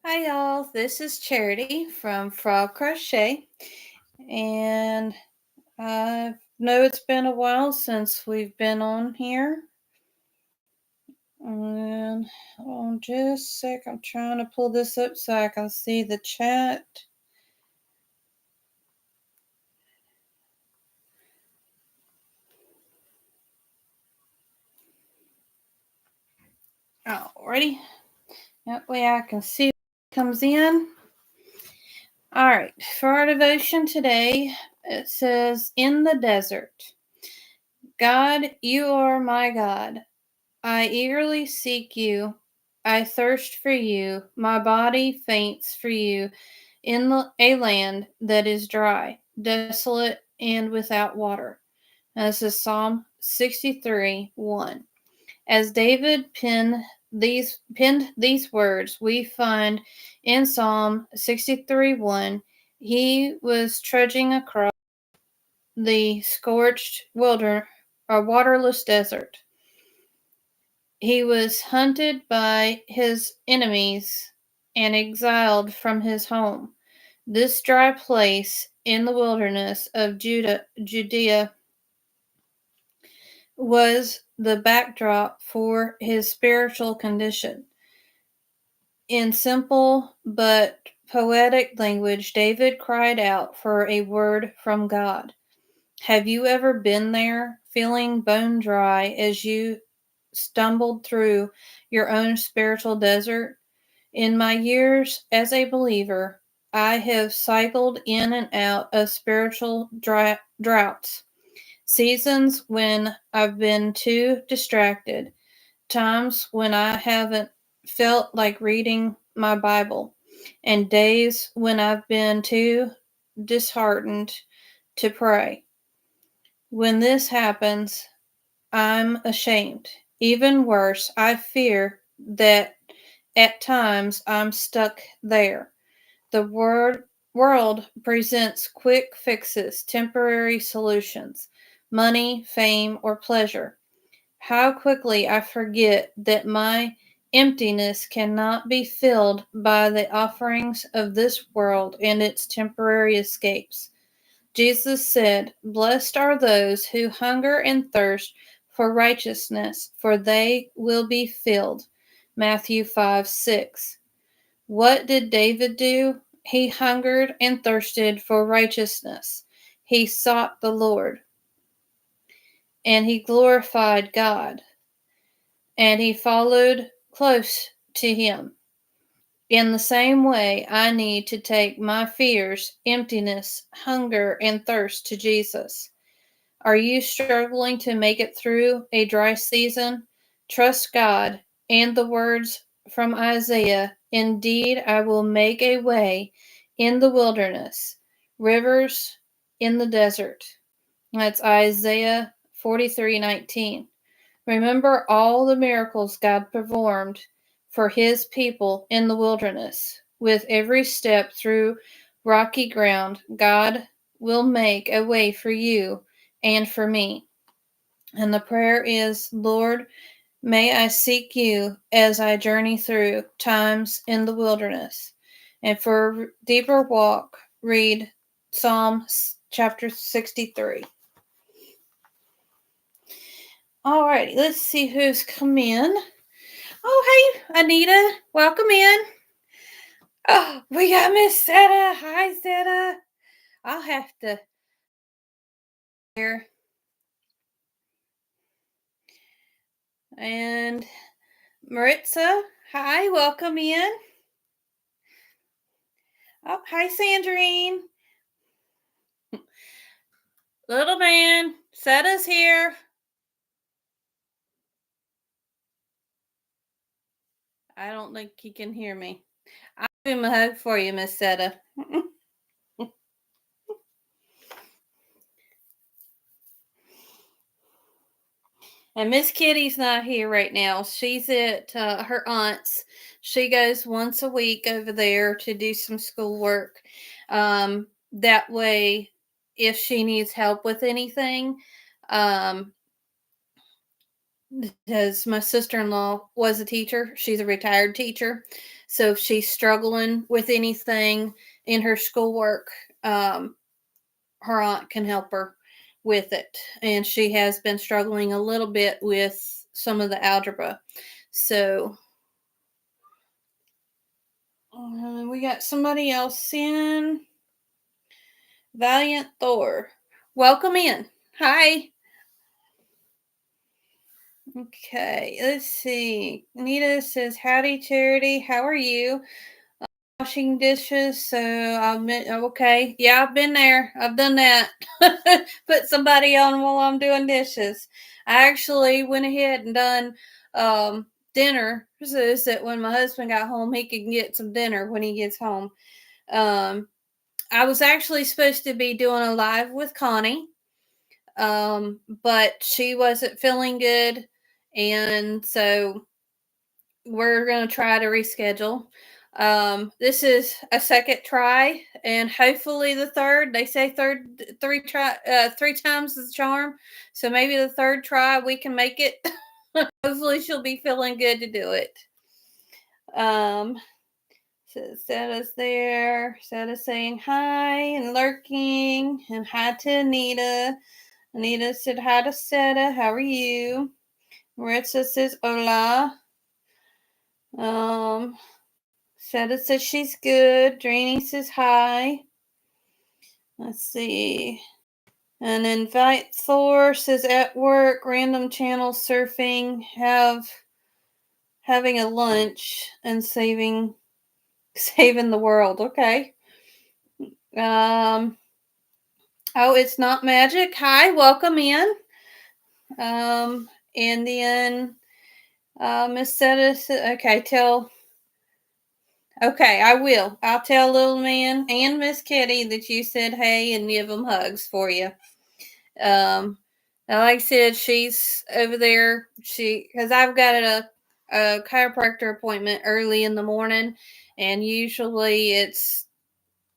Hi, y'all. This is Charity from Frog Crochet, and I know it's been a while since we've been on here. And hold on just a sec, I'm trying to pull this up so I can see the chat. Alrighty, that way I can see what comes in. All right, for our devotion today, it says, In the desert. God, you are my God. I eagerly seek you. I thirst for you. My body faints for you in a land that is dry, desolate, and without water. And this is Psalm 63 1. As David penned these words, we find in Psalm 63 1, he was trudging across the scorched waterless desert. He was hunted by his enemies and exiled from his home. This dry place in the wilderness of Judea was the backdrop for his spiritual condition. In simple but poetic language, David cried out for a word from God. Have you ever been there, feeling bone dry as you stumbled through your own spiritual desert? In my years as a believer, I have cycled in and out of spiritual droughts, seasons when I've been too distracted, times when I haven't felt like reading my Bible, and days when I've been too disheartened to pray. When this happens, I'm ashamed. Even worse, I fear that at times I'm stuck there. The world presents quick fixes, temporary solutions, money, fame, or pleasure. How quickly I forget that my emptiness cannot be filled by the offerings of this world and its temporary escapes. Jesus said, Blessed are those who hunger and thirst for righteousness, for they will be filled. Matthew 5:6. What did David do? He hungered and thirsted for righteousness. He sought the Lord, and he glorified God, and he followed close to him. In the same way, I need to take my fears, emptiness, hunger, and thirst to Jesus. Are you struggling to make it through a dry season? Trust God and the words from Isaiah. Indeed, I will make a way in the wilderness, rivers in the desert. That's Isaiah 43:19. Remember all the miracles God performed for his people in the wilderness. With every step through rocky ground, God will make a way for you and for me. And the prayer is, Lord, may I seek you as I journey through times in the wilderness. And for a deeper walk, read Psalm chapter 63. Alrighty, let's see who's come in. Oh, hey, Anita, welcome in. Oh, we got Miss Seta. Hi, Seta. I'll have to here. And Maritza, hi, welcome in. Oh, hi, Sandrine. Little man, Seta's here. I don't think he can hear me. I'll give him a hug for you, Miss Seta. And Miss Kitty's not here right now. She's at her aunt's. She goes once a week over there to do some schoolwork. That way, if she needs help with anything, um, because my sister-in-law was a teacher. She's a retired teacher. So if she's struggling with anything in her schoolwork, her aunt can help her with it. And she has been struggling a little bit with some of the algebra. So we got somebody else in. Valiant Thor. Welcome in. Hi. Okay, let's see. Nita says, "Howdy, Charity. How are you? Washing dishes." So okay. Yeah, I've been there. I've done that. Put somebody on while I'm doing dishes. I actually went ahead and done dinner so that when my husband got home, he could get some dinner when he gets home. I was actually supposed to be doing a live with Connie, but she wasn't feeling good, and so we're going to try to reschedule. This is a second try, and hopefully the third. They say three times is the charm. So maybe the third try we can make it. Hopefully she'll be feeling good to do it. So Seta's there. Seta's saying hi and lurking, and hi to Anita. Anita said hi to Seta. How are you? Maritza says hola. Seta says she's good. Drini says hi. Let's see. And Invite Thor says at work, random channel surfing, having a lunch and saving the world. Okay. Oh, it's not magic. Hi, welcome in. And then Miss Seta said, okay, okay, I will. I'll tell Little Man and Miss Kitty that you said hey and give them hugs for you. Like I said, she's over there. Because I've got a chiropractor appointment early in the morning, and usually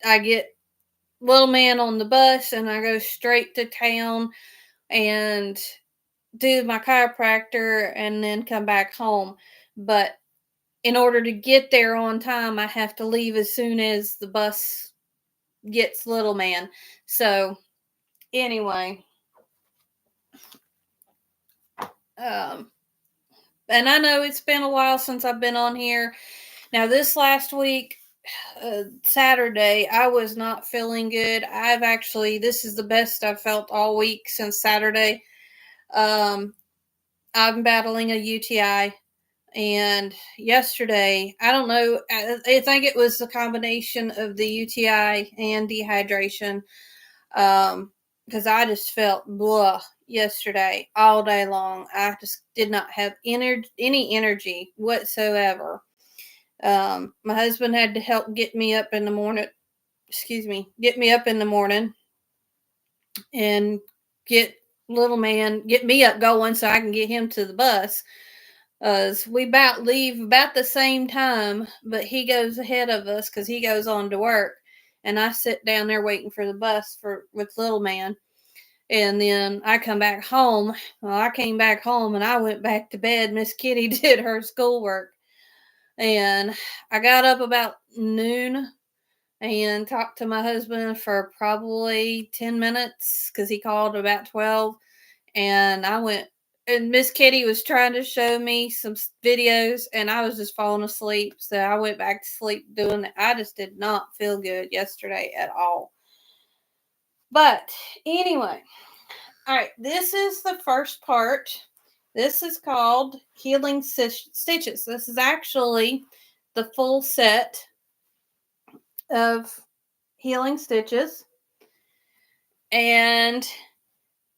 I get Little Man on the bus and I go straight to town and do my chiropractor and then come back home. But in order to get there on time, I have to leave as soon as the bus gets Little Man. So anyway, and I know it's been a while since I've been on here. Now this last week, Saturday, I was not feeling good. This is the best I've felt all week since Saturday. I'm battling a UTI. And yesterday, I don't know, I think it was the combination of the UTI and dehydration. Because I just felt blah yesterday all day long. I just did not have any energy whatsoever. My husband had to help get me up in the morning. Excuse me, get me up in the morning and get get me up going so I can get him to the bus. We leave about the same time, but he goes ahead of us because he goes on to work, and I sit down there waiting for the bus with Little Man. And then I come back home. Well, I came back home and I went back to bed. Miss Kitty did her schoolwork. And I got up about noon and talked to my husband for probably 10 minutes because he called about 12. And and Miss Kitty was trying to show me some videos and I was just falling asleep. So I went back to sleep doing it. I just did not feel good yesterday at all. But anyway, all right, this is the first part. This is called Healing Stitches. This is actually the full set of healing stitches. And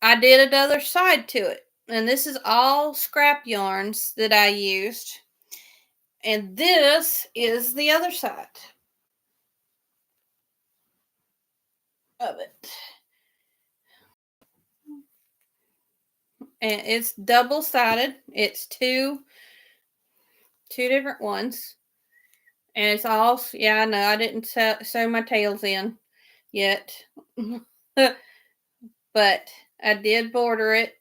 I did another side to it. And this is all scrap yarns that I used. And this is the other side of it. And it's double-sided. It's two different ones. And it's all, yeah, I know, I didn't sew my tails in yet. But I did border it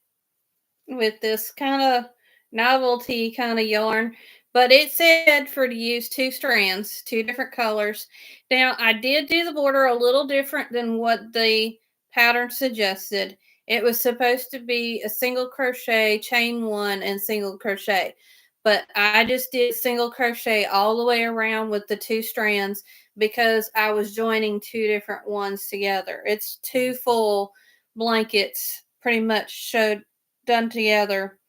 with this kind of novelty kind of yarn But it said for to use 2 strands, 2 different colors. Now, I did do the border a little different than what the pattern suggested. It was supposed to be a single crochet, chain 1, and single crochet. But I just did single crochet all the way around with the 2 strands because I was joining 2 different ones together. It's 2 full blankets pretty much showed done together.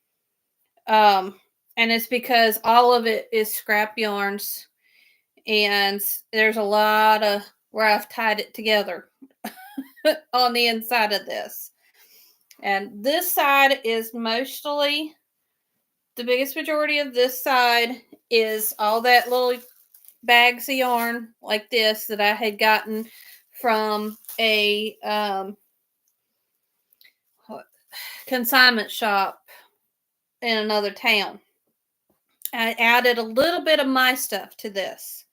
Um, and it's because all of it is scrap yarns, and there's a lot of where I've tied it together on the inside of this. And this side is mostly the biggest majority of this side is all that little bags of yarn like this that I had gotten from a consignment shop in another town. I added a little bit of my stuff to this.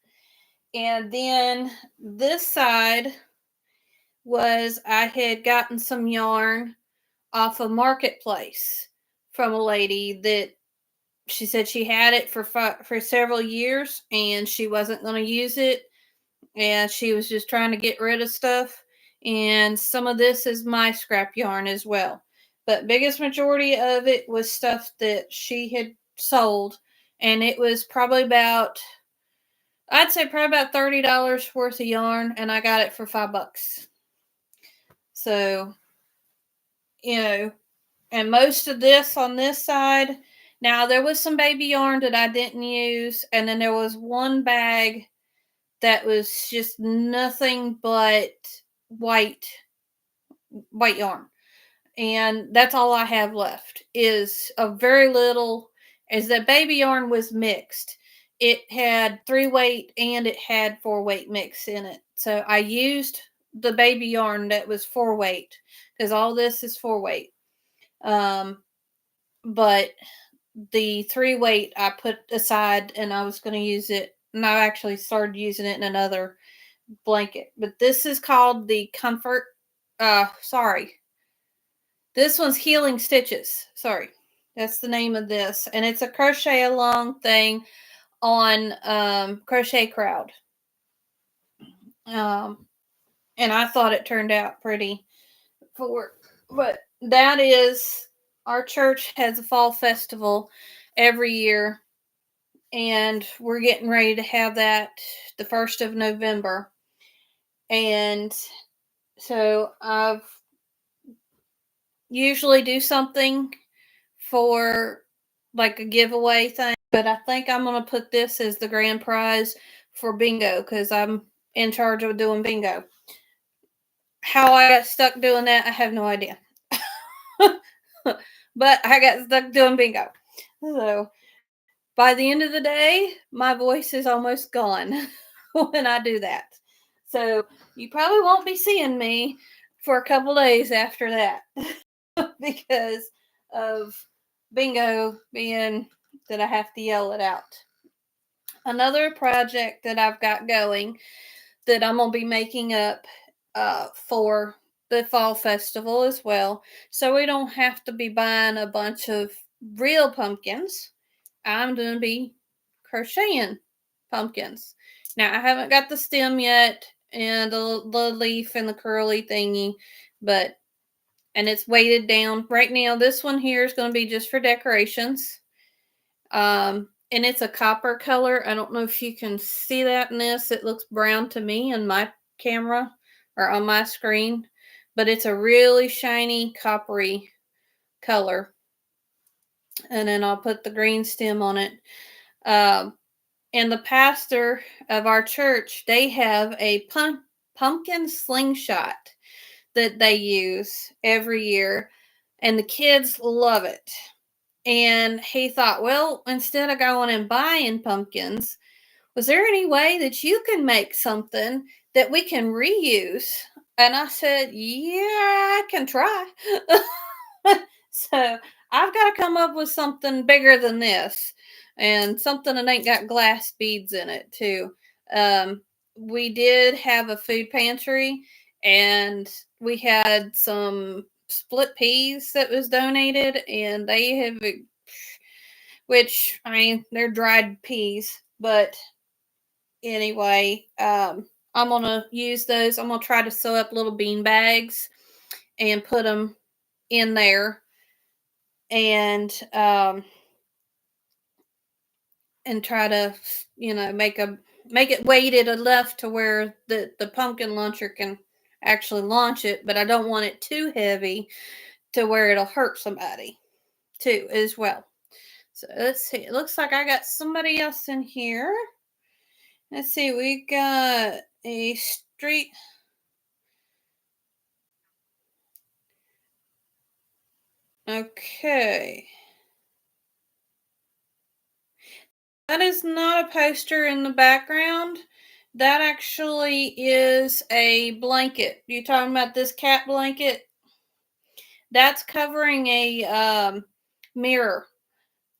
And then this side was I had gotten some yarn off a marketplace from a lady that she said she had it for several years and she wasn't going to use it and she was just trying to get rid of stuff. And some of this is my scrap yarn as well. But biggest majority of it was stuff that she had sold, and it was probably about I'd say probably about $30 worth of yarn, and I got it for $5. So, you know, and most of this on this side. Now there was some baby yarn that I didn't use, and then there was one bag that was just nothing but white white yarn. And that's all I have left is a very little as that baby yarn was mixed. It had 3-weight and it had 4-weight mix in it. So I used the baby yarn that was 4-weight because all this is 4-weight. But the 3-weight I put aside and I was going to use it, and I actually started using it in another blanket. But this is called the Comfort. Sorry, this one's Healing Stitches. Sorry, that's the name of this, and it's a crochet along thing on Crochet Crowd. And I thought it turned out pretty for, but that is our church has a fall festival every year, and we're getting ready to have that the 1st of November. And so I've usually do something for like a giveaway thing, but I think I'm going to put this as the grand prize for bingo because I'm in charge of doing bingo. How I got stuck doing that, I have no idea. But I got stuck doing bingo. So by the end of the day, my voice is almost gone when I do that. So you probably won't be seeing me for a couple days after that because of bingo being that I have to yell it out. Another project that I've got going that I'm going to be making up for the fall festival as well. So we don't have to be buying a bunch of real pumpkins. I'm going to be crocheting pumpkins. Now, I haven't got the stem yet and the leaf and the curly thingy, and it's weighted down. Right now, this one here is going to be just for decorations. And it's a copper color. I don't know if you can see that in this. It looks brown to me in my camera or on my screen, but it's a really shiny coppery color. And then I'll put the green stem on it. And the pastor of our church, they have a pumpkin slingshot that they use every year, and the kids love it. And he thought, well, instead of going and buying pumpkins, was there any way that you can make something that we can reuse? And I said, yeah, I can try. So I've got to come up with something bigger than this and something that ain't got glass beads in it, too. We did have a food pantry, and we had some split peas that was donated, and they have which, I mean, they're dried peas, but anyway, I'm gonna use those. I'm gonna try to sew up little bean bags and put them in there, and try to, make it weighted enough to where the pumpkin launcher can actually launch it, but I don't want it too heavy to where it'll hurt somebody too as well. So let's see. It looks like I got somebody else in here. Let's see. We got a street. Okay. That is not a poster in the background. That actually is a blanket. You talking about this cat blanket? That's covering a mirror.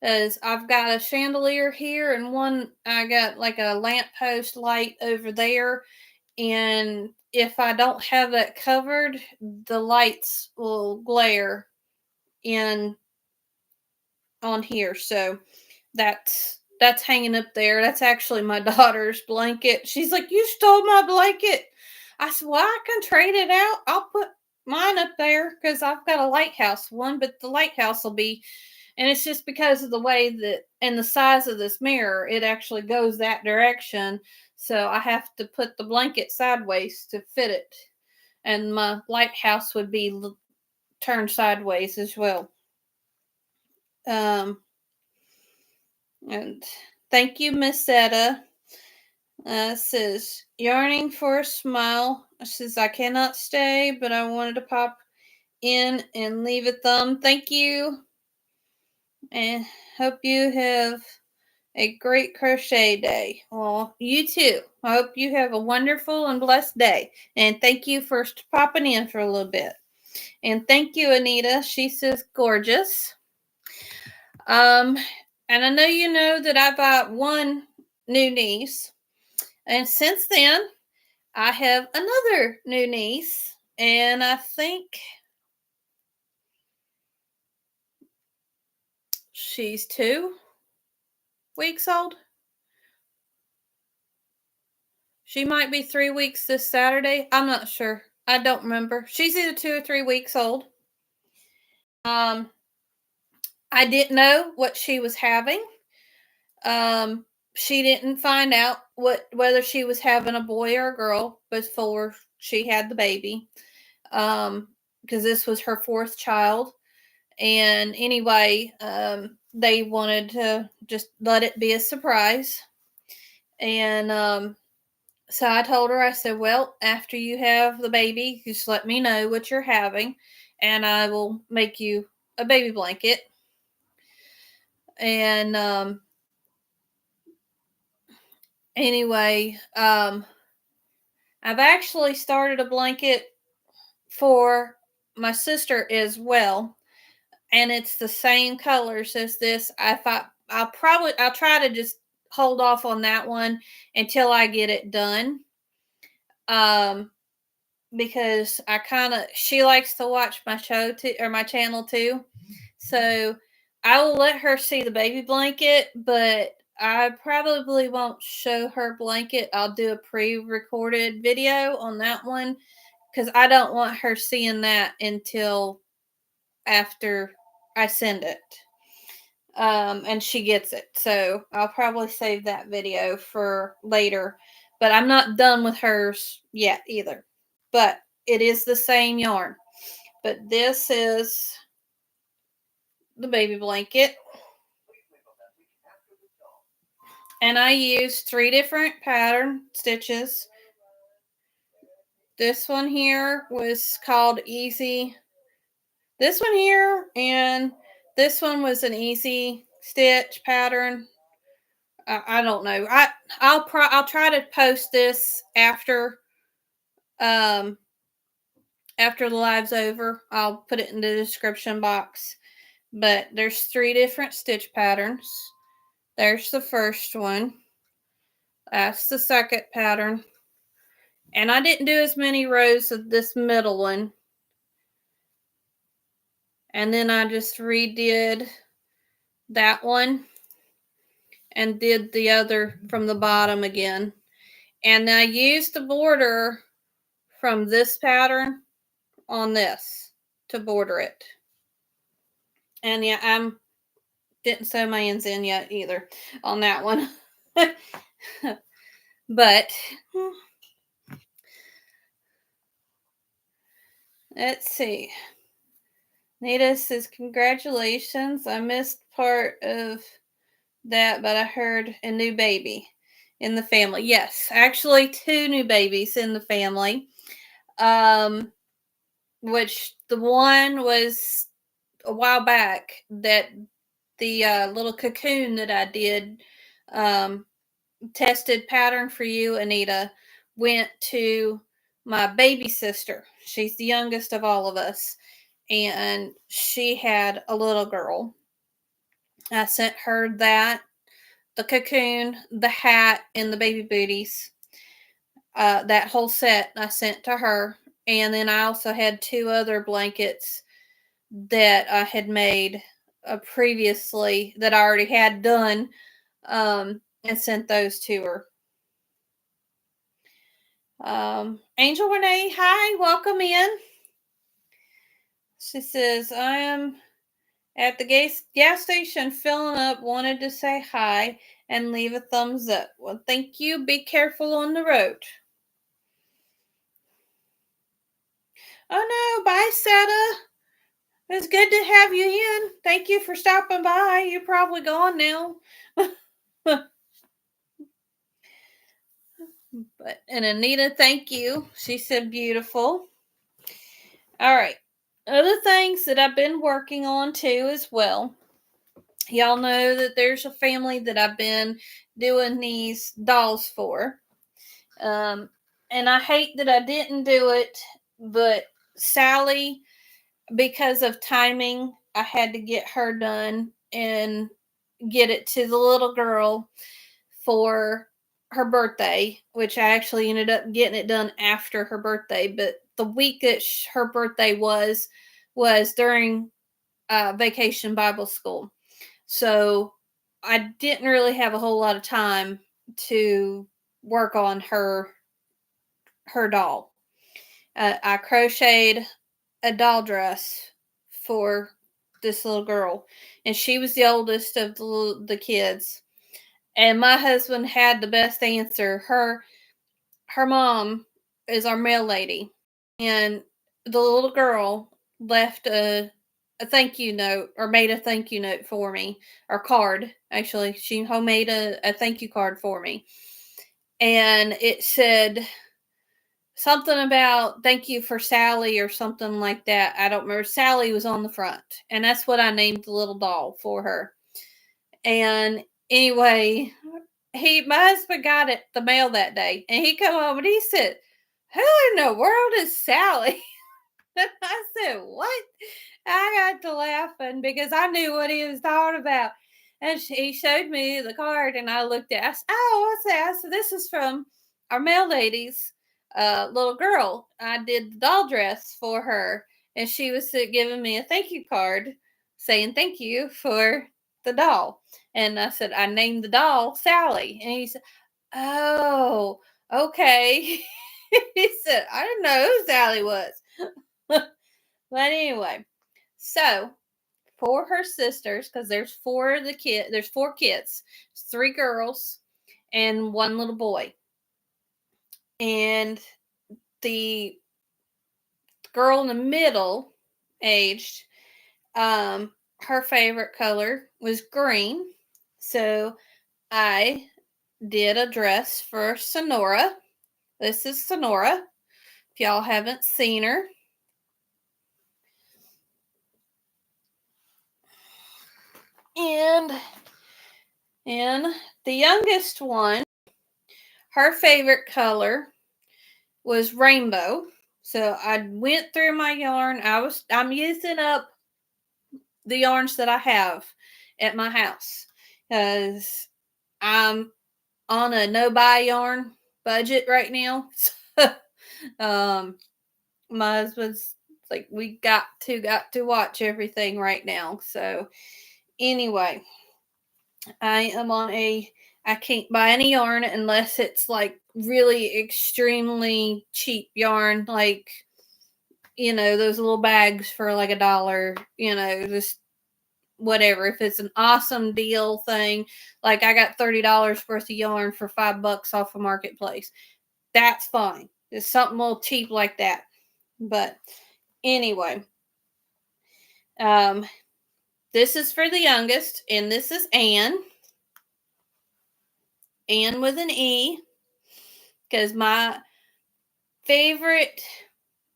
As I've got a chandelier here, and one I got like a lamppost light over there. And if I don't have that covered, the lights will glare in on here. So that's hanging up there. That's actually my daughter's blanket. She's like, "You stole my blanket." I said, "Well, I can trade it out. I'll put mine up there because I've got a lighthouse one, but the lighthouse will be," and it's just because of the way that and the size of this mirror, it actually goes that direction. So I have to put the blanket sideways to fit it. And my lighthouse would be turned sideways as well. Um, and thank you, Miss Etta. Says, "Yearning for a smile." Says, "I cannot stay, but I wanted to pop in and leave a thumb. Thank you. And hope you have a great crochet day." Well, you too. I hope you have a wonderful and blessed day. And thank you for popping in for a little bit. And thank you, Anita. She says, "Gorgeous." Um, and I know you know that I've got one new niece. And since then, I have another new niece. And I think she's 2 weeks old. She might be 3 weeks this Saturday. I'm not sure. I don't remember. She's either 2 or 3 weeks old. Um, I didn't know what she was having. She didn't find out whether she was having a boy or a girl before she had the baby. Because this was her fourth child. And anyway, they wanted to just let it be a surprise. And so I told her, I said, "Well, after you have the baby, just let me know what you're having, and I will make you a baby blanket." And anyway, I've actually started a blanket for my sister as well, and it's the same colors as this. I thought I'll try to just hold off on that one until I get it done. Um, because she likes to watch my show too, or my channel too. So I will let her see the baby blanket, but I probably won't show her blanket. I'll do a pre-recorded video on that one because I don't want her seeing that until after I send it. And she gets it. So I'll probably save that video for later. But I'm not done with hers yet either. But it is the same yarn. But this is the baby blanket. And I used 3 different pattern stitches. This one here was called Easy. This one here and this one was an easy stitch pattern. I don't know. I'll try to post this um after the live's over. I'll put it in the description box. But there's 3 different stitch patterns. There's the first one. That's the second pattern. And I didn't do as many rows of this middle one. And then I just redid that one. and did the other from the bottom again. And I used the border from this pattern on this to border it. And yeah, I didn't sew my ends in yet either on that one. But let's see. Nita says, congratulations. I missed part of that, but I heard a new baby in the family. Yes, actually, 2 new babies in the family. Which the one was a while back that the little cocoon that I did tested pattern for you, Anita, went to my baby sister. She's the youngest of all of us, and she had a little girl. I sent her that, the cocoon, the hat, and the baby booties. That whole set I sent to her. And then I also had 2 other blankets that I had made previously that I already had done, and sent those to her. Angel Renee, hi, welcome in. She says, I am at the gas station filling up, wanted to say hi and leave a thumbs up. Well, thank you. Be careful on the road. Oh no, bye, Seta. It's good to have you in. Thank you for stopping by. You're probably gone now. And Anita, thank you. She said beautiful. All right. Other things that I've been working on too as well. Y'all know that there's a family that I've been doing these dolls for. And I hate that I didn't do it, but Sally, because of timing, I had to get her done and get it to the little girl for her birthday, which I actually ended up getting it done after her birthday. But the week that her birthday was during vacation Bible school. So I didn't really have a whole lot of time to work on her doll. I crocheted a doll dress for this little girl, and she was the oldest of the kids. And my husband had the best answer. Her mom is our mail lady, and the little girl left a thank you note, or made a thank you note for me, or card. Actually, she homemade a thank you card for me, and it said something about thank you for Sally or something like that. I don't remember. Sally was on the front, and that's what I named the little doll for her. And anyway, my husband got it the mail that day, and he come home and he said, "Who in the world is Sally?" I said, "What?" I got to laughing because I knew what he was talking about. And he showed me the card, and I looked at it. I said, "Oh, what's that?" I said, "This is from our mail lady's little girl. I did the doll dress for her, and she was giving me a thank you card saying thank you for the doll." And I said, "I named the doll Sally." And he said, "Oh, okay." He said, "I didn't know who Sally was." But anyway, so for her sisters, because there's 4 kids, 3 girls and 1 little boy. And the girl in the middle aged, her favorite color was green. So I did a dress for Sonora. This is Sonora. If y'all haven't seen her. And the youngest one, her favorite color was rainbow. So I went through my yarn. I'm using up the yarns that I have at my house because I'm on a no buy yarn budget right now. um, my husband's like, we got to watch everything right now. So anyway, I can't buy any yarn unless it's like really extremely cheap yarn, like, those little bags for like $1, just whatever. If it's an awesome deal thing, like I got $30 worth of yarn for $5 off of Marketplace, that's fine. It's something a little cheap like that. But anyway, um, this is for the youngest, and this is Anne. Anne with an E, because favorite,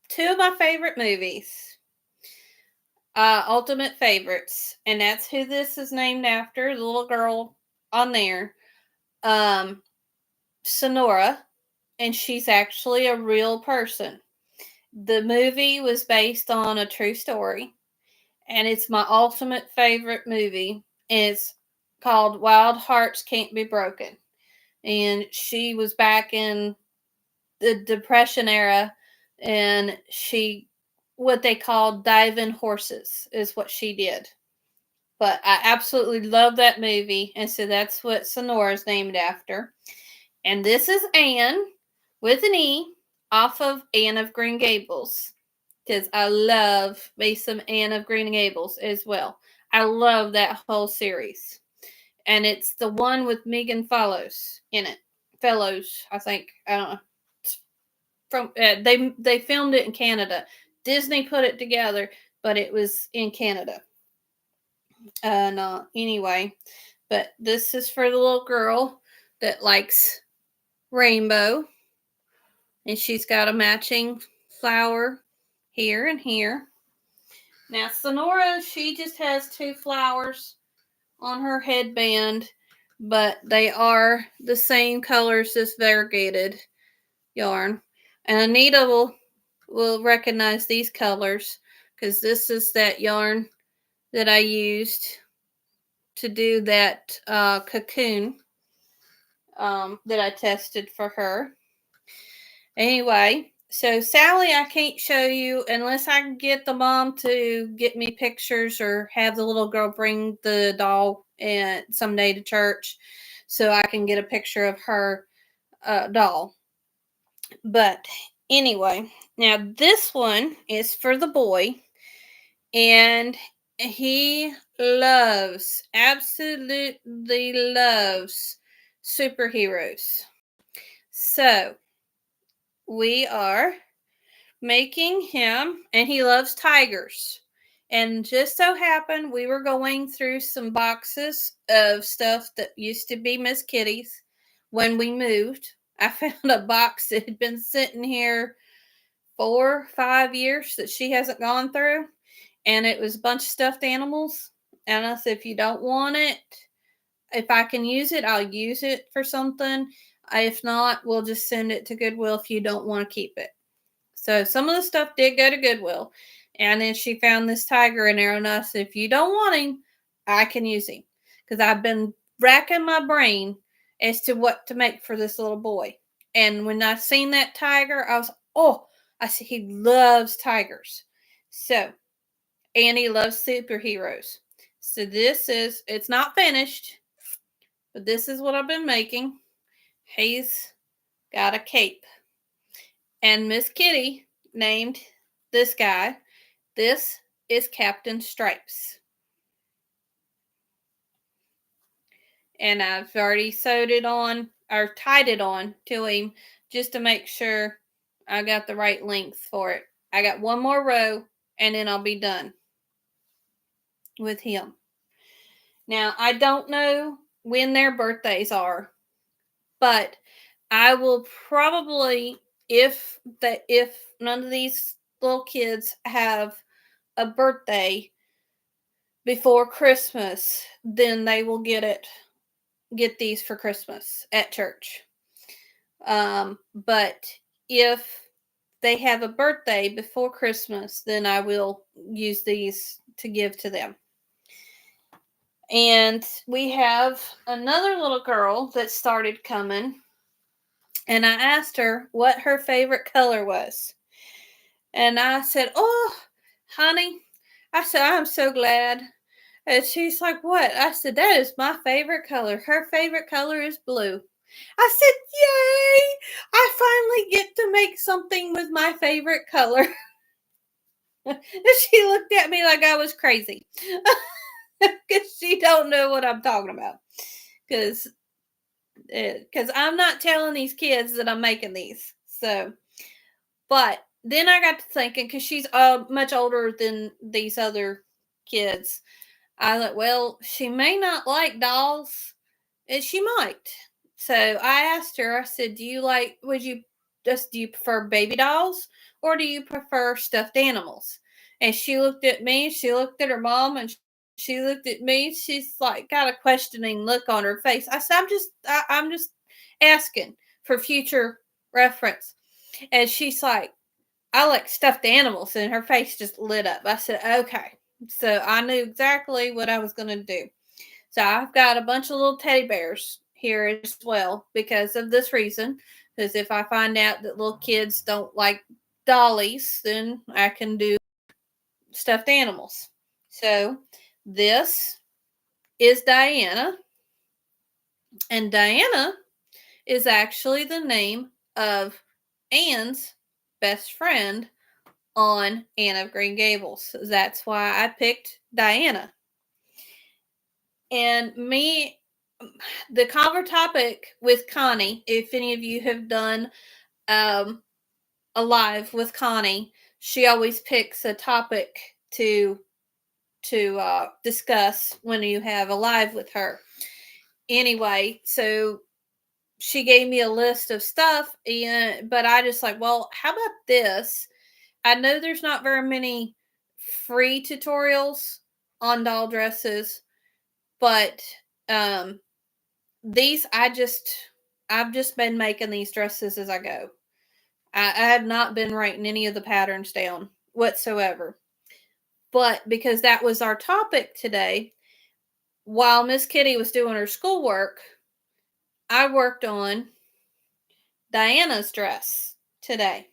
two of my favorite movies, ultimate favorites, and that's who this is named after, the little girl on there, Sonora, and she's actually a real person. The movie was based on a true story, and it's my ultimate favorite movie. And it's called Wild Hearts Can't Be Broken. And she was back in the Depression era, and what they called diving horses is what she did. But I absolutely love that movie, and so that's what Sonora's named after. And this is Anne with an E off of Anne of Green Gables, because I love me some Anne of Green Gables as well. I love that whole series, and it's the one with Megan Follows in it. Fellows, I think. I don't know. It's from they filmed it in Canada. Disney put it together, but it was in Canada. No, anyway, but this is for the little girl that likes rainbow, and she's got a matching flower here and here. Now, Sonora, she just has two flowers on her headband, but they are the same colors as variegated yarn. And Anita will recognize these colors, because this is that yarn that I used to do that cocoon that I tested for her. Anyway, so Sally, I can't show you unless I can get the mom to get me pictures, or have the little girl bring the doll someday to church, so I can get a picture of her doll. But anyway, now this one is for the boy, and he absolutely loves superheroes. So we are making him, and he loves tigers. And just so happened we were going through some boxes of stuff that used to be Miss Kitty's when we moved. I found a box that had been sitting here 4-5 years that she hasn't gone through, and it was a bunch of stuffed animals. And I said, if you don't want it, if I can use it, I'll use it for something. If not, we'll just send it to Goodwill if you don't want to keep it. So some of the stuff did go to Goodwill. And then she found this tiger in there, and I said, if you don't want him, I can use him. Because I've been racking my brain as to what to make for this little boy. And when I seen that tiger, I was, I said, he loves tigers. So, and he loves superheroes. So it's not finished, but this is what I've been making. He's got a cape. And Miss Kitty named this guy. This is Captain Stripes. And I've already sewed it on, or tied it on to him, just to make sure I got the right length for it. I got one more row, and then I'll be done with him. Now, I don't know when their birthdays are, but I will probably, if none of these little kids have a birthday before Christmas, then they will get these for Christmas at church. But if they have a birthday before Christmas, then I will use these to give to them. And we have another little girl that started coming, and I asked her what her favorite color was. And I said, honey, I said, I'm so glad And she's like, "What?" I said, "That is my favorite color. Her favorite color is blue." I said, "Yay! I finally get to make something with my favorite color." And she looked at me like I was crazy. Because she don't know what I'm talking about. Because I'm not telling these kids that I'm making these. So, but then I got to thinking, because she's much older than these other kids. I thought, well, she may not like dolls, and she might. So I asked her, I said, do you prefer baby dolls or do you prefer stuffed animals? And she looked at me, she looked at her mom, and she looked at me. She's like got a questioning look on her face. I said, I'm just asking for future reference. And she's like, I like stuffed animals, and her face just lit up. I said, okay. So I knew exactly what I was going to do. So I've got a bunch of little teddy bears here as well because of this reason. Because if I find out that little kids don't like dollies, then I can do stuffed animals. So this is Diana, and Diana is actually the name of Anne's best friend on Anne of Green Gables. That's why I picked Diana. And the cover topic with Connie, if any of you have done um, a live with Connie, she always picks a topic to discuss when you have a live with her. Anyway, so she gave me a list of stuff, but I just like, well, how about this? I know there's not very many free tutorials on doll dresses, but um, these I've just been making these dresses as I go. I have not been writing any of the patterns down whatsoever. But because that was our topic today, while Miss Kitty was doing her schoolwork, I worked on Diana's dress today.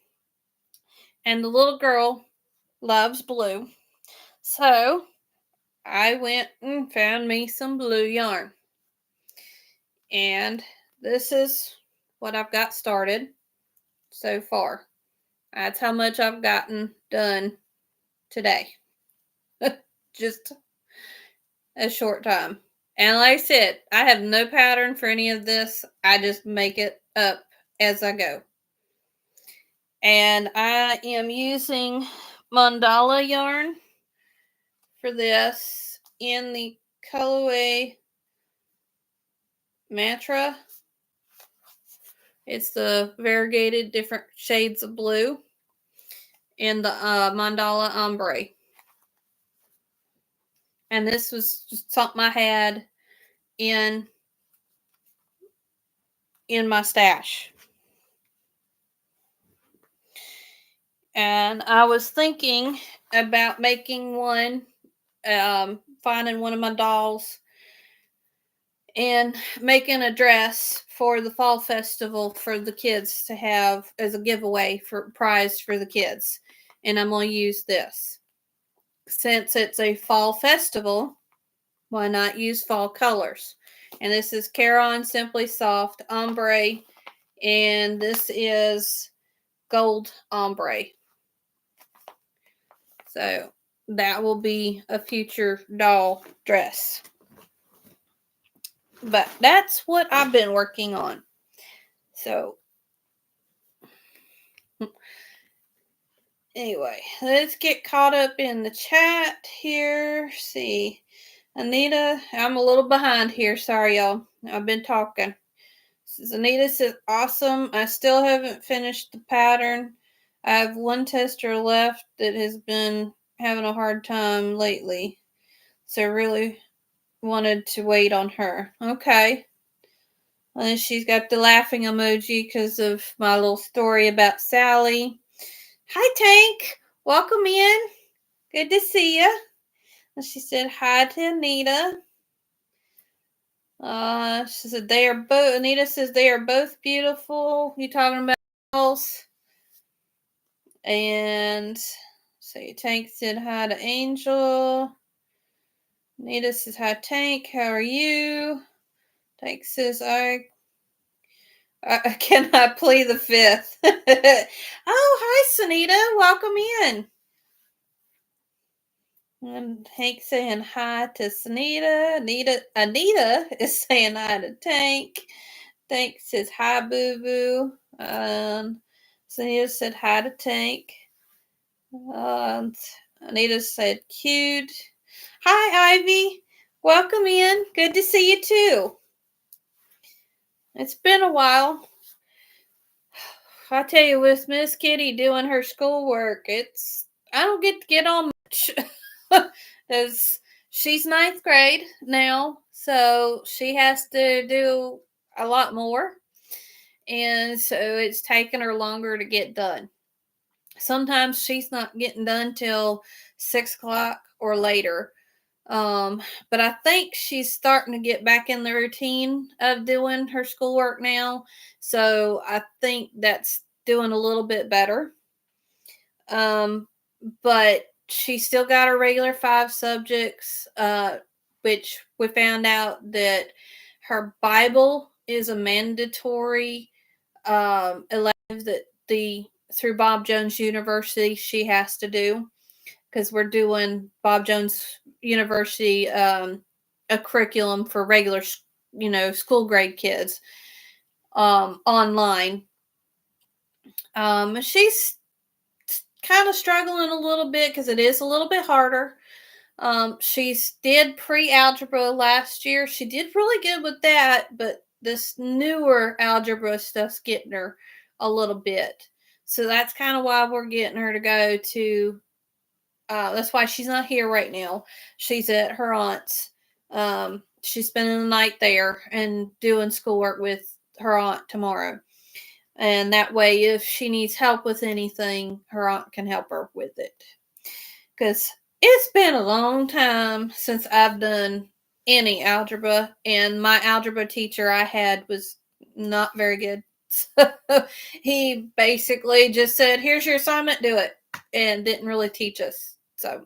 And the little girl loves blue. So I went and found me some blue yarn. And this is what I've got started so far. That's how much I've gotten done today. Just a short time. And like I said, I have no pattern for any of this. I just make it up as I go. And I am using mandala yarn for this in the colorway Mantra. It's the variegated different shades of blue in the mandala ombre. And this was just something I had in my stash. And I was thinking about making one, finding one of my dolls and making a dress for the fall festival for the kids to have as a giveaway for prize for the kids. And I'm going to use this. Since it's a fall festival, why not use fall colors? And this is Caron Simply Soft Ombre, and this is Gold Ombre. So that will be a future doll dress. But that's what I've been working on. So anyway, let's get caught up in the chat here. See, Anita, I'm a little behind here. Sorry, y'all. I've been talking. Anita says, awesome. I still haven't finished the pattern. I have one tester left that has been having a hard time lately. So I really wanted to wait on her. Okay. And she's got the laughing emoji because of my little story about Sally. Hi, Tank. Welcome in. Good to see you. And she said hi to Anita. She said they are both. Anita says they are both beautiful. You talking about dolls? And so Tank said hi to Angel. Nita says, hi, Tank. How are you? Tank says, I cannot play the fifth. Oh, hi, Sunita. Welcome in. And Hank saying hi to Sunita. Anita is saying hi to Tank. Tank says hi, Boo Boo. Sunita said hi to Tank. Anita said cute. Hi, Ivy. Welcome in. Good to see you too. It's been a while. I tell you, with Miss Kitty doing her schoolwork, I don't get on much. As she's ninth grade now, so she has to do a lot more, and so it's taking her longer to get done. Sometimes she's not getting done till 6 o'clock or later. But I think she's starting to get back in the routine of doing her schoolwork now. So I think that's doing a little bit better. But she still got her regular 5 subjects, which we found out that her Bible is a mandatory elective that through Bob Jones University she has to do, because we're doing Bob Jones University a curriculum for regular school grade kids online. She's kind of struggling a little bit because it is a little bit harder. She's did pre-algebra last year. She did really good with that, but this newer algebra stuff's getting her a little bit. So that's kind of why we're getting her to go to. That's why she's not here right now. She's at her aunt's. She's spending the night there and doing schoolwork with her aunt tomorrow. And that way, if she needs help with anything, her aunt can help her with it. Because it's been a long time since I've done any algebra, and my algebra teacher I had was not very good. So he basically just said, here's your assignment, do it, and didn't really teach us. So,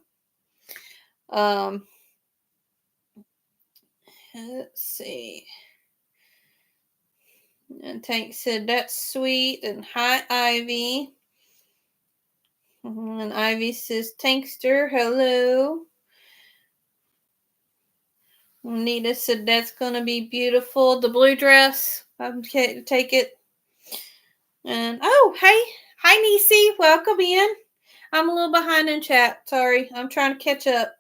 let's see. And Tank said, that's sweet, and hi, Ivy. And Ivy says, Tankster, hello. Nita said, that's going to be beautiful. The blue dress, I'm okay to take it. And, oh, hey. Hi, Nisi. Welcome in. I'm a little behind in chat. Sorry. I'm trying to catch up.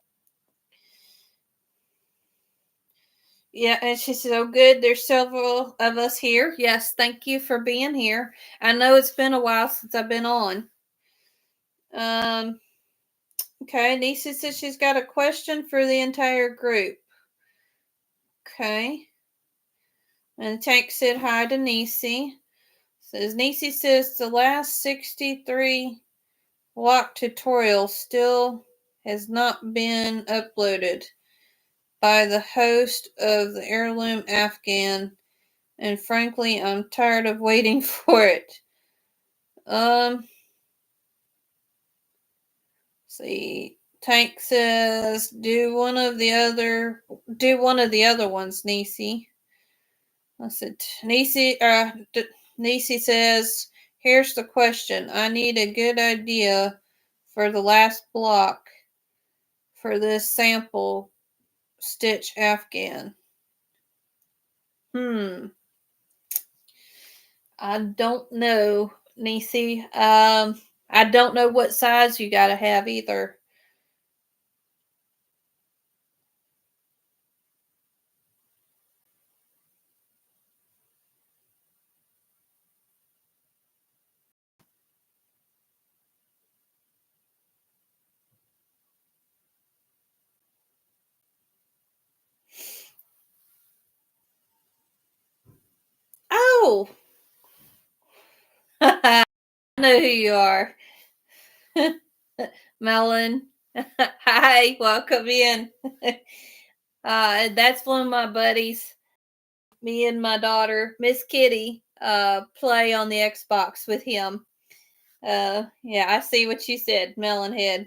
Yeah, and she said, oh, good. There's several of us here. Yes, thank you for being here. I know it's been a while since I've been on. Okay, Nisi says she's got a question for the entire group. Okay. And Tank said hi to Nisi. Says Nisi says the last 63 block tutorial still has not been uploaded by the host of the Heirloom Afghan, and frankly, I'm tired of waiting for it. See, Tank says do one of the other ones, Nisi. I said Nisi. Nisi says, here's the question. I need a good idea for the last block for this sample stitch Afghan. I don't know, Nisi. I don't know what size you gotta have either. Oh, I know who you are. Melon. Hi, welcome in. That's one of my buddies. Me and my daughter, Miss Kitty, play on the Xbox with him. Yeah, I see what you said, Melonhead.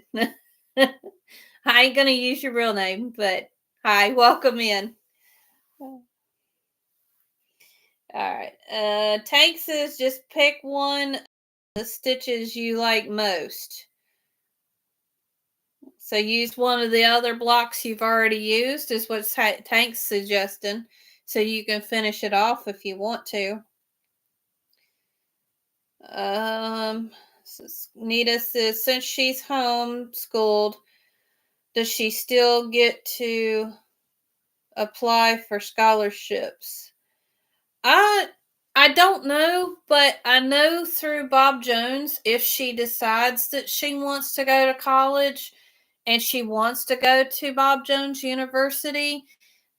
I ain't gonna use your real name, but Hi, welcome in. All right. Tank says just pick one of the stitches you like most. So use one of the other blocks you've already used, is what Tank's suggesting. So you can finish it off if you want to. Um, Nita says since she's homeschooled, does she still get to apply for scholarships? I I don't know, but I know through Bob Jones, if she decides that she wants to go to college and she wants to go to Bob Jones University,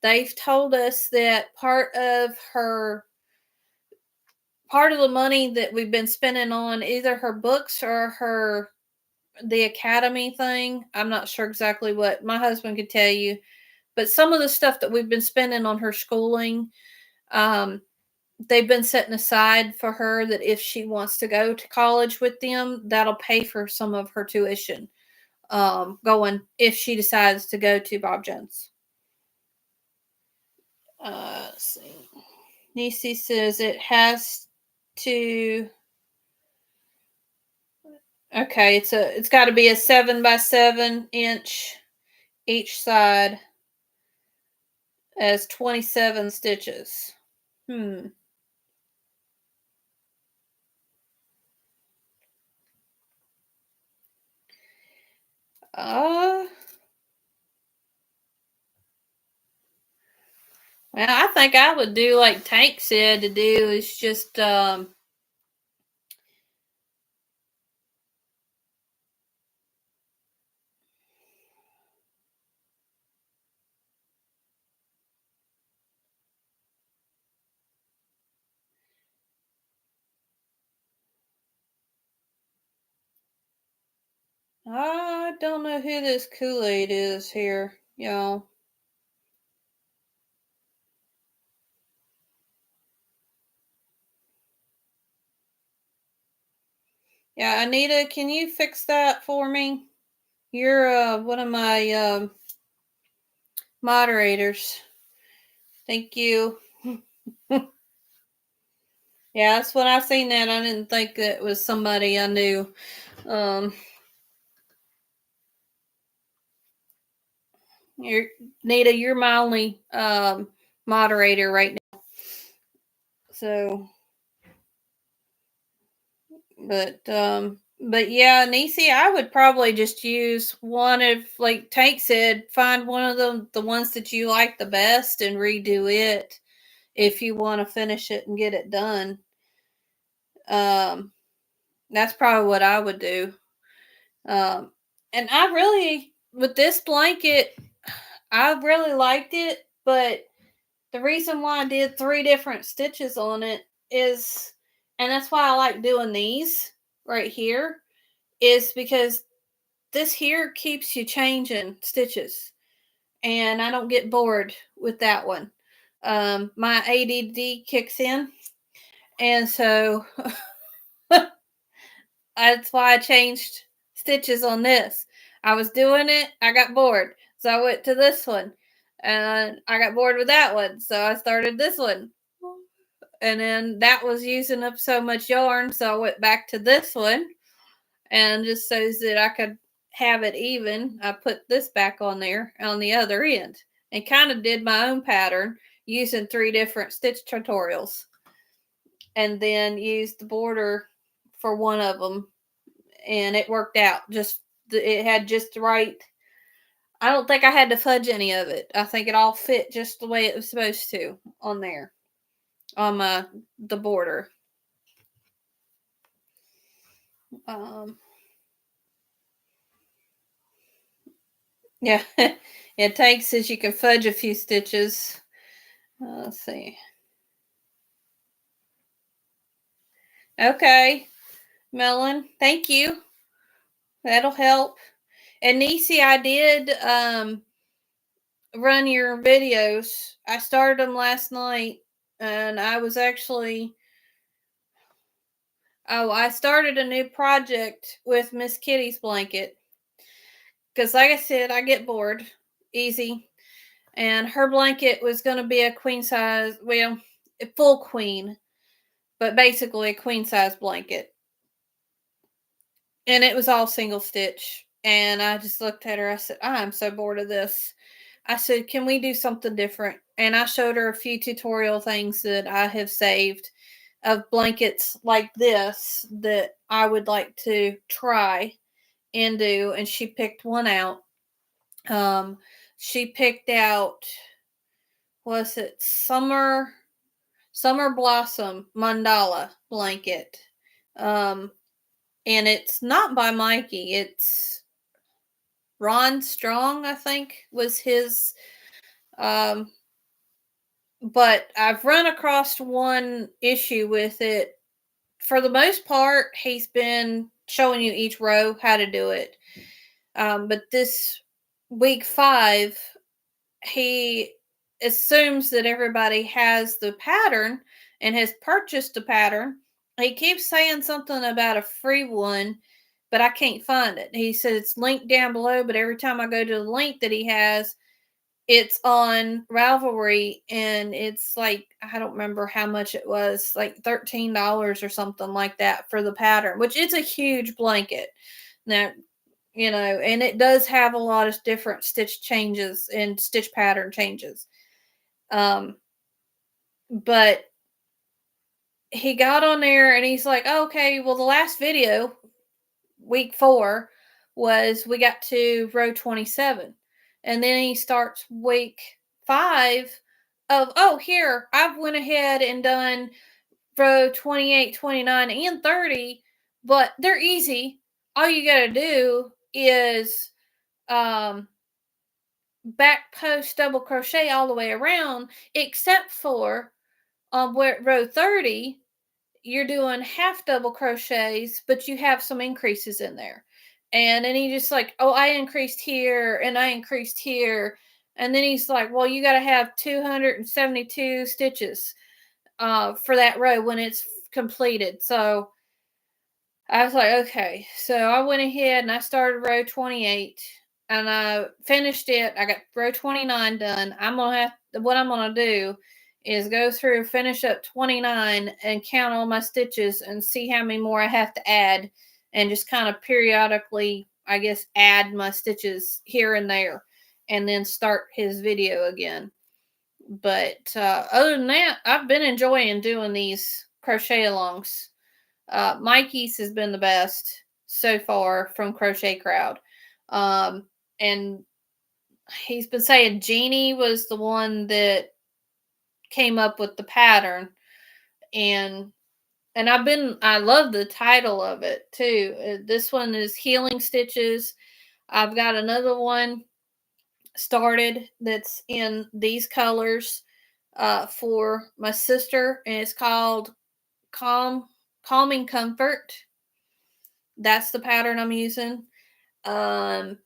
they've told us that part of the money that we've been spending on either her books or her the academy thing. I'm not sure exactly what my husband could tell you, but some of the stuff that we've been spending on her schooling, um, they've been setting aside for her that if she wants to go to college with them, that'll pay for some of her tuition. Going if she decides to go to Bob Jones. Let's see. Nisi says it has to. Okay, it's got to be a 7 by 7 inch each side as 27 stitches. Hmm. Uh, well, I think I would do like Tank said to do is just I don't know who this Kool-Aid is here, y'all. Yeah, Anita, can you fix that for me? You're one of my moderators. Thank you. Yeah, that's when I seen that. I didn't think it was somebody I knew. Um, you're Nita. You're my only moderator right now. So, but yeah, Nisi, I would probably just use one of like Tank said, find one of the ones that you like the best and redo it if you want to finish it and get it done. Um, that's probably what I would do. Um, and I really, with this blanket, I really liked it, but the reason why I did 3 different stitches on it is, and that's why I like doing these right here, is because this here keeps you changing stitches, and I don't get bored with that one. My ADD kicks in, and so that's why I changed stitches on this. I was doing it, I got bored, so I went to this one, and I got bored with that one, so I started this one. And then that was using up so much yarn, so I went back to this one, and just so that I could have it even, I put this back on there on the other end, and kind of did my own pattern using 3 different stitch tutorials, and then used the border for one of them, and it worked out. It had just the right. I don't think I had to fudge any of it. I think it all fit just the way it was supposed to on there on the border. Um, yeah, it takes as you can fudge a few stitches. Let's see. Okay, Melon, thank you. That'll help. And Nisi, I did run your videos. I started them last night, and I was actually I started a new project with Miss Kitty's blanket because, like I said, I get bored easy. and her blanket was going to be a queen size, well, a full queen, but basically a queen size blanket. And it was all single stitch. And I just looked at her. I said, I'm so bored of this. I said, can we do something different? And I showed her a few tutorial things that I have saved of blankets like this that I would like to try and do. And she picked one out. Um, she picked out, was it Summer Blossom Mandala blanket. Um, and it's not by Mikey. It's Ron Strong, I think, was his. Um, but I've run across one issue with it. For the most part, he's been showing you each row how to do it. But this week 5, he assumes that everybody has the pattern and has purchased the pattern. He keeps saying something about a free one, but I can't find it. He said it's linked down below, but every time I go to the link that he has, it's on Ravelry, and it's like, I don't remember how much it was, like $13 or something like that for the pattern, which it's a huge blanket. Now, and it does have a lot of different stitch changes and stitch pattern changes. But he got on there and he's like, oh, okay, well, the last video, week 4, was we got to row 27. And then he starts week 5 of, oh, here, I've went ahead and done row 28, 29, and 30, but they're easy. All you got to do is back post double crochet all the way around, except for row 30, you're doing half double crochets, but you have some increases in there. And then he just like, oh, I increased here and I increased here. And then he's like, well, you got to have 272 stitches for that row when it's completed. So I was like, okay. So I went ahead and I started row 28 and I finished it. I got row 29 done. What I'm gonna do is go through, finish up 29 and count all my stitches and see how many more I have to add, and just kind of periodically, I guess, add my stitches here and there, and then start his video again. But other than that, I've been enjoying doing these crochet alongs. Mikey's has been the best so far from Crochet Crowd. And he's been saying Jeannie was the one that came up with the pattern. And I love the title of it too. This one is Healing Stitches. I've got another one started that's in these colors for my sister, and it's called Calming Comfort. That's the pattern I'm using. Um,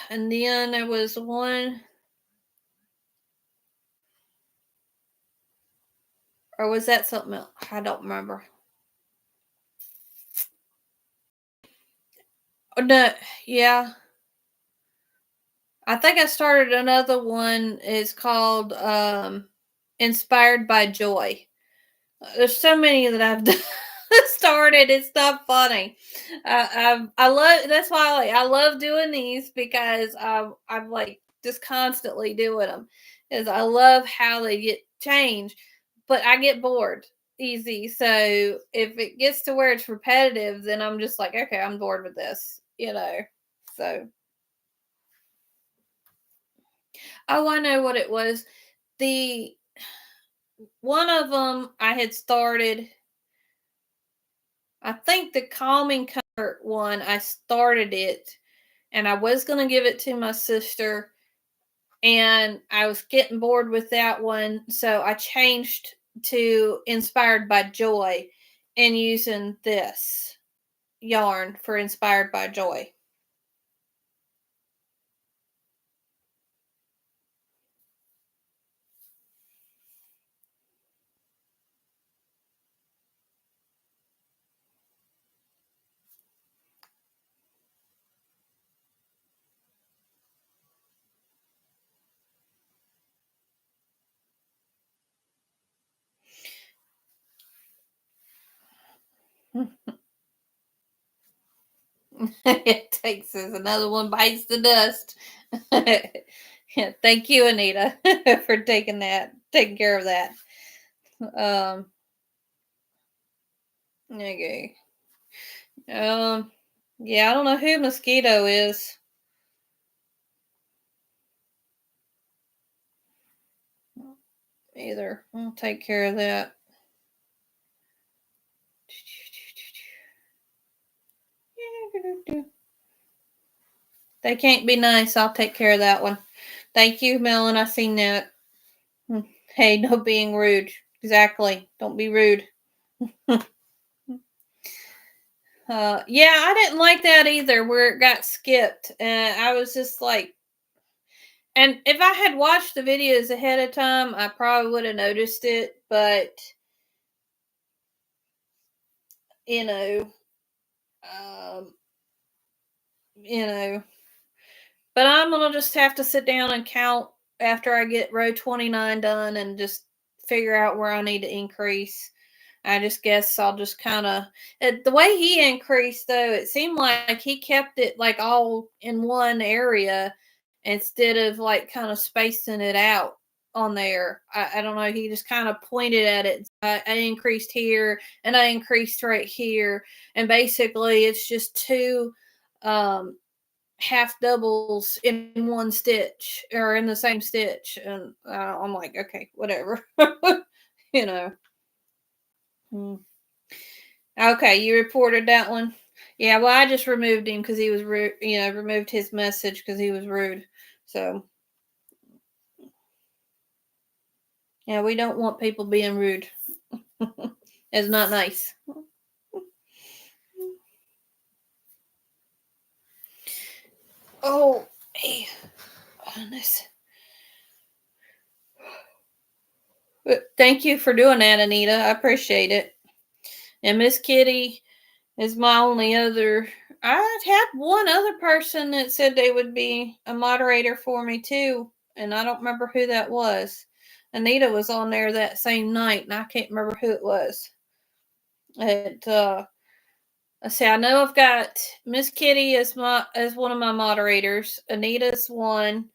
and then there was one, or was that something else? I don't remember. Oh, no, yeah. I think I started another one. It's called Inspired by Joy. There's so many that I've started. It's not funny. I love. That's why I love doing these, because I'm like just constantly doing them. Is I love how they get changed, but I get bored easy. So if it gets to where it's repetitive, then I'm just like, okay, I'm bored with this. So, oh, I know what it was. The one of them I had started, I think the Calming Comfort one, I started it and I was going to give it to my sister, and I was getting bored with that one. So I changed to Inspired by Joy and using this yarn for Inspired by Joy. It takes us another one bites the dust. Yeah, thank you, Anita, for taking care of that. Um, okay. Um, yeah, I don't know who Mosquito is either. I'll take care of that. They can't be nice. I'll take care of that one. Thank you, Melon. I seen that. Hey, no being rude. Exactly. Don't be rude. Yeah, I didn't like that either, where it got skipped. And I was just like, and if I had watched the videos ahead of time, I probably would have noticed it. But you know, um, you know, but I'm gonna just have to sit down and count after I get row 29 done and just figure out where I need to increase. I just guess I'll just kind of the way he increased though. It seemed like he kept it like all in one area instead of like kind of spacing it out on there. I don't know. He just kind of pointed at it. I increased here and I increased right here, and basically it's just two um, half doubles in one stitch or in the same stitch, and I'm like, okay, whatever, you know. Hmm. Okay, you reported that one. Yeah, well, I just removed him because he was rude. You know, removed his message because he was rude. So yeah, we don't want people being rude. It's not nice. Oh, hey, goodness. But thank you for doing that, Anita. I appreciate it. And Miss Kitty is my only other. I had one other person that said they would be a moderator for me too, and I don't remember who that was. Anita was on there that same night, and I can't remember who it was. It let's see. I know I've got Miss Kitty as one of my moderators. Anita's one,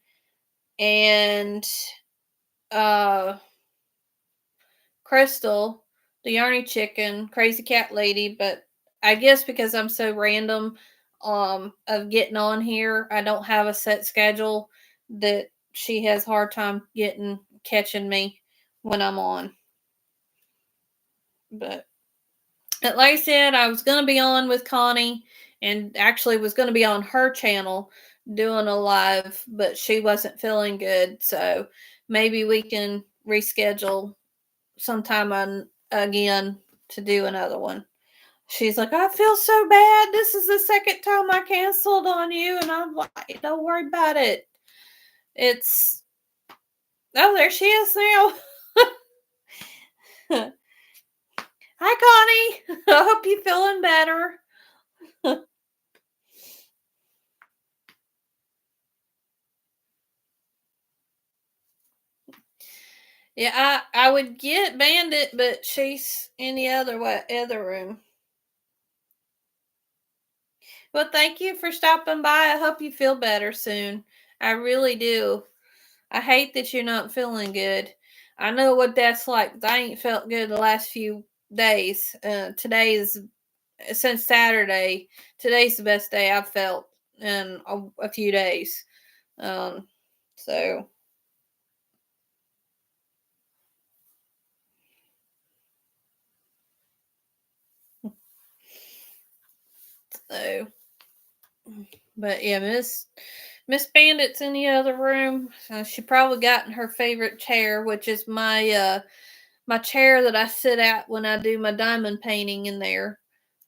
and uh Crystal, the Yarny Chicken, Crazy Cat Lady, but I guess because I'm so random of getting on here, I don't have a set schedule that she has hard time catching me when I'm on. But like I said, I was gonna be on with Connie and actually was gonna be on her channel doing a live, but she wasn't feeling good, so maybe we can reschedule sometime again to do another one. She's like, I feel so bad. This is the second time I canceled on you. And I'm like, don't worry about it. It's, oh, there she is now. Hi, Connie. I hope you're feeling better. Yeah, I would get Bandit, but she's in the other room. Well, thank you for stopping by. I hope you feel better soon. I really do. I hate that you're not feeling good. I know what that's like. I ain't felt good the last few days. Today is since Saturday. Today's the best day I've felt in a few days. Um, so so, but yeah, Miss Bandit's in the other room. She probably got in her favorite chair, which is my chair that I sit at when I do my diamond painting in there.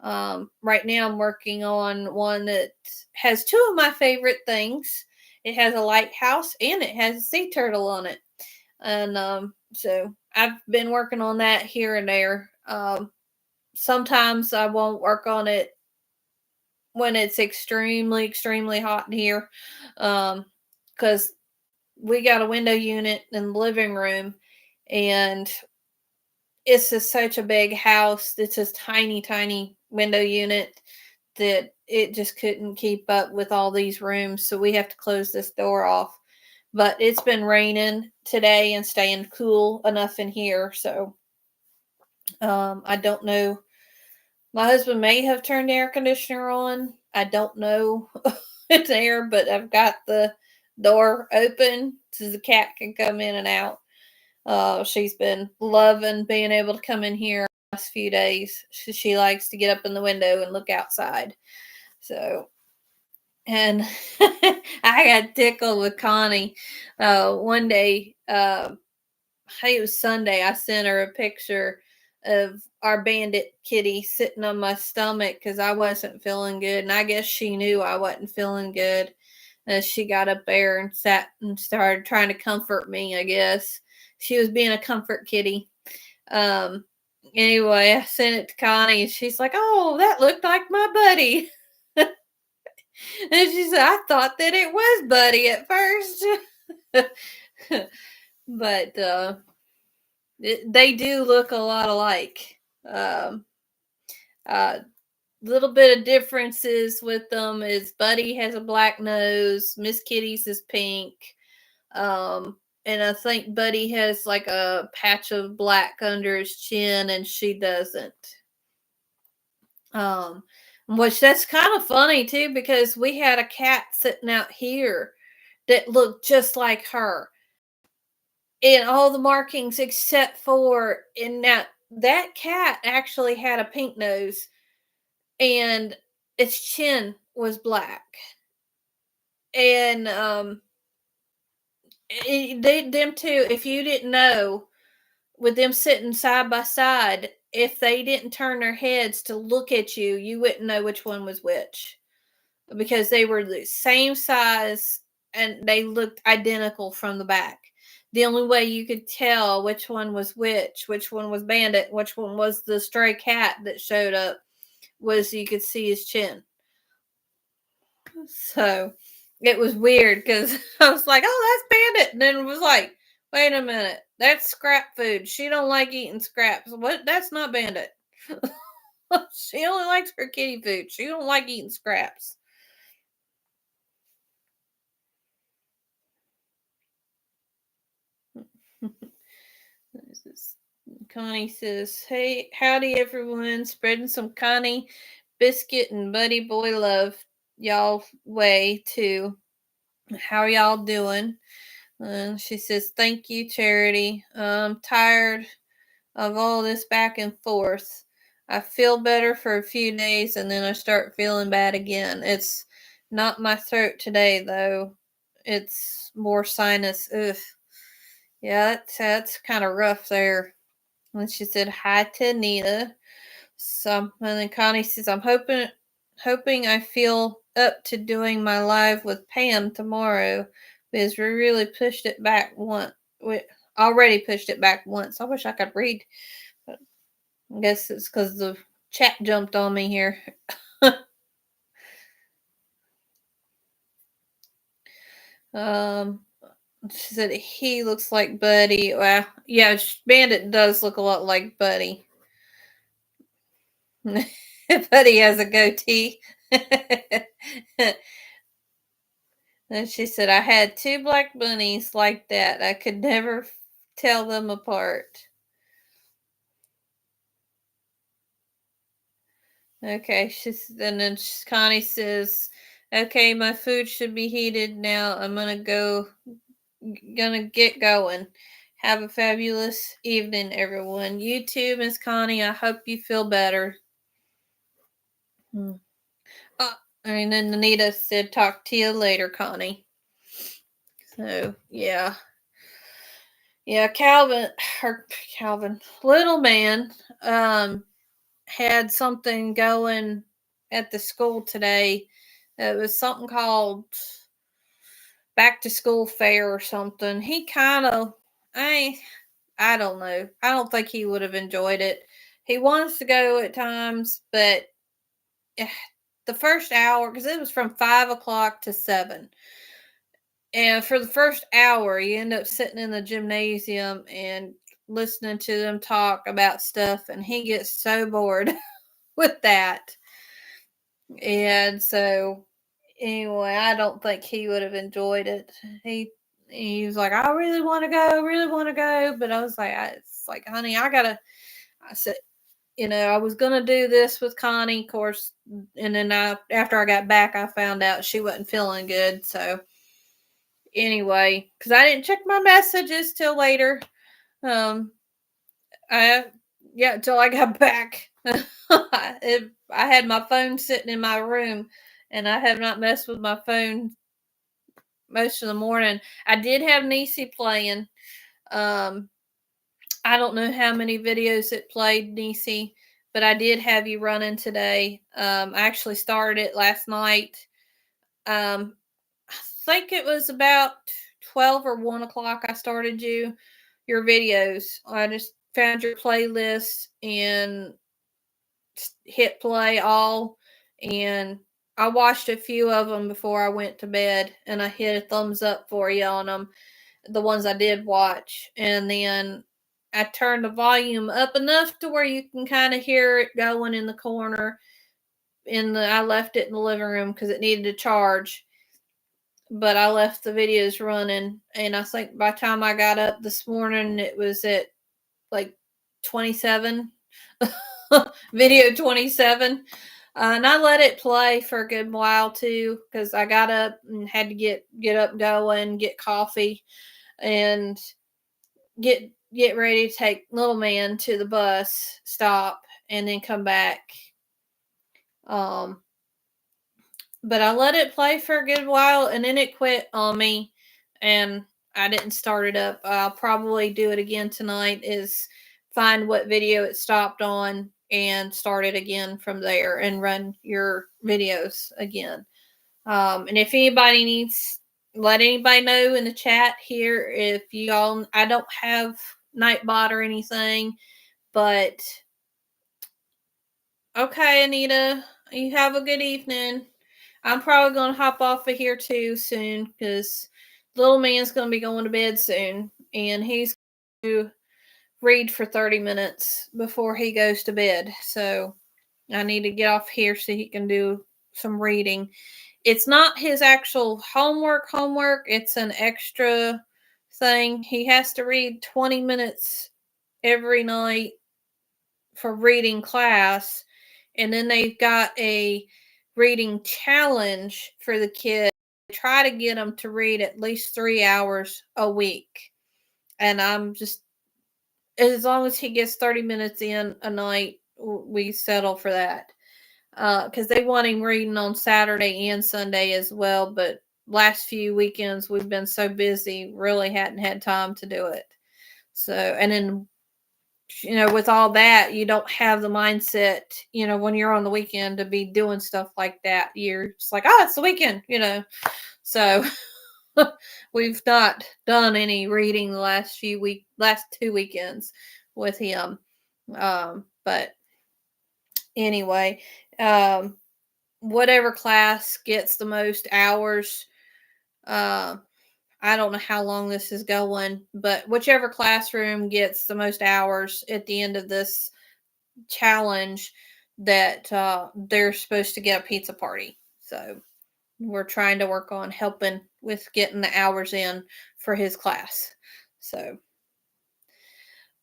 Right now, I'm working on one that has two of my favorite things. It has a lighthouse and it has a sea turtle on it. And so I've been working on that here and there. Sometimes I won't work on it when it's extremely hot in here, because we got a window unit in the living room, and it's just such a big house. It's this tiny window unit that it just couldn't keep up with all these rooms, so we have to close this door off. But it's been raining today and staying cool enough in here, so I don't know. My husband may have turned the air conditioner on. I don't know. It's there, but I've got the door open so the cat can come in and out. She's been loving being able to come in here the last few days. She likes to get up in the window and look outside. So, and I got tickled with Connie. One day, I think it was Sunday, I sent her a picture of our bandit kitty sitting on my stomach because I wasn't feeling good. And I guess she knew I wasn't feeling good. As she got up there and sat and started trying to comfort me, I guess. She was being a comfort kitty. Um, anyway, I sent it to Connie and she's like, "Oh, that looked like my buddy." And she said, "I thought that it was Buddy at first." But they do look a lot alike. Uh, little bit of differences with them is Buddy has a black nose, Miss Kitty's is pink, and I think Buddy has like a patch of black under his chin, and she doesn't. Um, which that's kind of funny too because we had a cat sitting out here that looked just like her in all the markings except for in that cat actually had a pink nose and its chin was black. And them two, if you didn't know, with them sitting side by side, if they didn't turn their heads to look at you, you wouldn't know which one was which because they were the same size and they looked identical from the back. The only way you could tell which one was which one was Bandit, which one was the stray cat that showed up, was you could see his chin. So it was weird because I was like, "Oh, that's Bandit," and then it was like, "Wait a minute, that's scrap food. She don't like eating scraps. What? That's not Bandit. She only likes her kitty food. She don't like eating scraps." This is Connie says, "Hey, howdy everyone. Spreading some Connie biscuit and buddy boy love y'all way too. How y'all doing?" And she says, "Thank you, Charity. I'm tired of all this back and forth. I feel better for a few days and then I start feeling bad again. It's not my throat today though. It's more sinus. Ugh. Yeah, that's kind of rough there." And she said hi to Nita. And then Connie says, "I'm hoping I feel up to doing my live with Pam tomorrow because we really pushed it back once. We already pushed it back once. I wish I could read. But I guess it's because the chat jumped on me here." um, she said he looks like Buddy. Well, yeah, Bandit does look a lot like Buddy. Buddy has a goatee. And she said, "I had two black bunnies like that. I could never tell them apart." Okay, and then Connie says, "Okay, my food should be heated now. I'm gonna get going. Have a fabulous evening, everyone. You too, Miss Connie. I hope you feel better." Hmm. And then Anita said, "Talk to you later, Connie." So yeah, Calvin, little man, had something going at the school today. It was something called back to school fair or something. He kind of, I, I don't know. I don't think he would have enjoyed it. He wants to go at times, but eh, the first hour, because it was from 5 o'clock to 7. And for the first hour, you end up sitting in the gymnasium and listening to them talk about stuff, and he gets so bored with that. And so anyway, I don't think he would have enjoyed it. He was like, I really want to go, really want to go, but I was like, it's like, honey, I said, I was gonna do this with Connie, of course, and then after I got back, I found out she wasn't feeling good. So anyway, because I didn't check my messages till later, um, I yeah, till I got back. I had my phone sitting in my room, and I have not messed with my phone most of the morning. I did have Niecy playing. Um, I don't know how many videos it played, Niecy, but I did have you running today. I actually started it last night. I think it was about 12 or 1 o'clock I started your videos. I just found your playlist and hit play all, and I watched a few of them before I went to bed, and I hit a thumbs up for you on them, the ones I did watch, and then I turned the volume up enough to where you can kind of hear it going in the corner. I left it in the living room because it needed to charge, but I left the videos running, and I think by the time I got up this morning, it was at like 27, video 27. And I let it play for a good while too, because I got up and had to get up going, get coffee, and get ready to take little man to the bus stop, and then come back. Um, but I let it play for a good while, and then it quit on me, and I didn't start it up. I'll probably do it again tonight. Is find what video it stopped on and start it again from there and run your videos again. And if anybody needs, let anybody know in the chat here if y'all. I don't have Nightbot or anything, but okay, Anita, you have a good evening. I'm probably going to hop off of here too soon because little man's going to be going to bed soon, and he's going to read for 30 minutes before he goes to bed. So I need to get off here so he can do some reading. It's not his actual homework. It's an extra thing. He has to read 20 minutes every night for reading class, and then they've got a reading challenge for the kids. Try to get them to read at least 3 hours a week, and I'm just, as long as he gets 30 minutes in a night, we settle for that. Because they want him reading on Saturday and Sunday as well, but last few weekends we've been so busy, really hadn't had time to do it. So, and then with all that, you don't have the mindset, when you're on the weekend to be doing stuff like that. You're just like, oh, it's the weekend. So we've not done any reading the last 2 weekends with him. But anyway, whatever class gets the most hours, I don't know how long this is going, but whichever classroom gets the most hours at the end of this challenge, that they're supposed to get a pizza party. So we're trying to work on helping with getting the hours in for his class. So,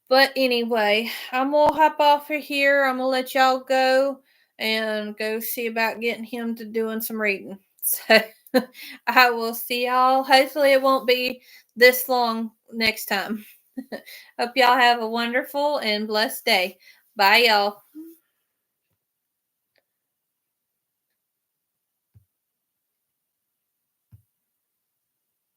but anyway, I'm gonna hop off of here. I'm gonna let y'all go and go see about getting him to doing some reading. So I will see y'all. Hopefully it won't be this long next time. Hope y'all have a wonderful and blessed day. Bye, y'all.